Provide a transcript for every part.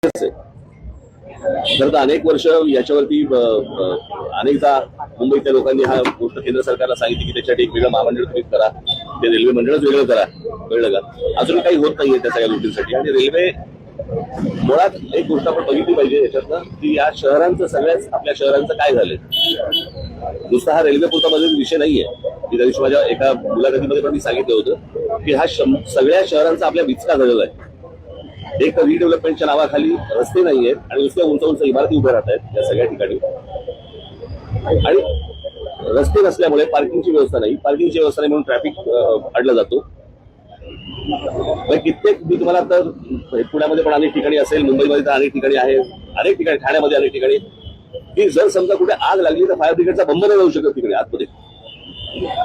आहे. खरं तर अनेक वर्ष याच्यावरती अनेकदा मुंबईतल्या लोकांनी हा गोष्ट केंद्र सरकारला सांगितली की त्याच्यासाठी एक वेगळं महामंडळ तुम्ही करा, ते रेल्वे मंडळच वेगळं करा. कळलं का? अजून काही होत नाहीये त्या सगळ्या गोष्टींसाठी. आणि रेल्वे मुळात एक गोष्ट आपण बघितली पाहिजे याच्यातनं की या शहरांचं सगळ्याच आपल्या शहरांचं काय झालंय. नुसता हा रेल्वे पुरता मध्ये विषय नाहीये. की त्या दिवशी माझ्या एका मुलाखतीमध्ये पण मी सांगितलं होतं की हा सगळ्या शहरांचा आपल्या विचका झालेला आहे. एक तर रिडेव्हलपमेंटच्या नावाखाली रस्ते नाहीयेत आणि नुसत्या उंच उंच इमारती उभ्या राहत आहेत या सगळ्या ठिकाणी. आणि रस्ते नसल्यामुळे पार्किंगची व्यवस्था नाही. पार्किंगची व्यवस्था नाही म्हणून ट्रॅफिक अडला जातो. कित्येक मी तुम्हाला तर पुण्यामध्ये पण अनेक ठिकाणी असेल, मुंबईमध्ये तर अनेक ठिकाणी आहे, अनेक ठिकाणी ठाण्यामध्ये अनेक ठिकाणी की जर समजा कुठे आग लागली तर फायर ब्रिगेडचा बंब नाही जाऊ शकत तिकडे आतमध्ये.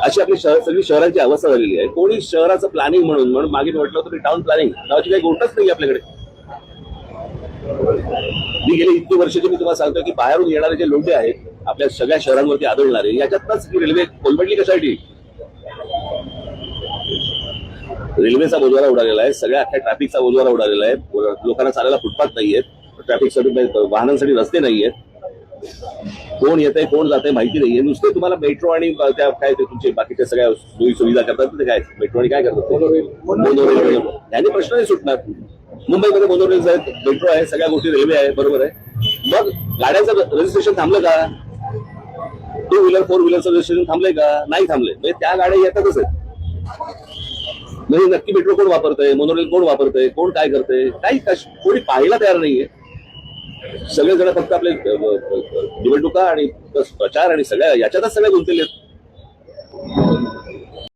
अशी आपली सगळी शहरांची अवस्था झालेली आहे. कोणी शहराचं प्लॅनिंग म्हणून मागे म्हटलं होतं की टाउन प्लॅनिंग नावाची काही गोष्टच नाही आपल्याकडे. मी गेले इतकी वर्षाची मी तुम्हाला सांगतो की बाहेरून येणारे जे लोंढे आहेत आपल्या सगळ्या शहरांवरती आदळणारे, याच्यातच ही रेल्वे कोलमडली कशासाठी. रेल्वेचा बोजवारा उडालेला आहे, सगळ्या अख्ख्या ट्रॅफिकचा बोजवारा उडालेला आहे. लोकांना चालायला फुटपाथ नाहीयेत, ट्रॅफिकसाठी वाहनांसाठी रस्ते नाहीयेत, कोण येत आहे कोण जात आहे माहिती नाहीये. नुसते तुम्हाला मेट्रो आणि त्या काय ते तुमचे बाकीच्या सगळ्या सोयी सुविधा करतात ते काय मेट्रो आणि काय करतात मोनोरेल. त्याने प्रश्न नाही सुटणार. मुंबईमध्ये मोनोरेल्स आहेत, मेट्रो आहे, सगळ्या गोष्टी रेल्वे आहे, बरोबर आहे. मग गाड्यांचं रजिस्ट्रेशन थांबलं का? टू व्हीलर फोर व्हीलरचं रजिस्ट्रेशन थांबलंय का? नाही थांबलंय. म्हणजे त्या गाड्या येतातच आहेत. म्हणजे नक्की मेट्रो कोण वापरतंय, मोनोरेल कोण वापरतंय, कोण काय करतंय, काही कोणी पाहायला तयार नाहीये. सगळेजण फक्त आपले निवडणुका आणि प्रचार आणि सगळ्या याच्यातच सगळ्या गुंतलेले आहेत.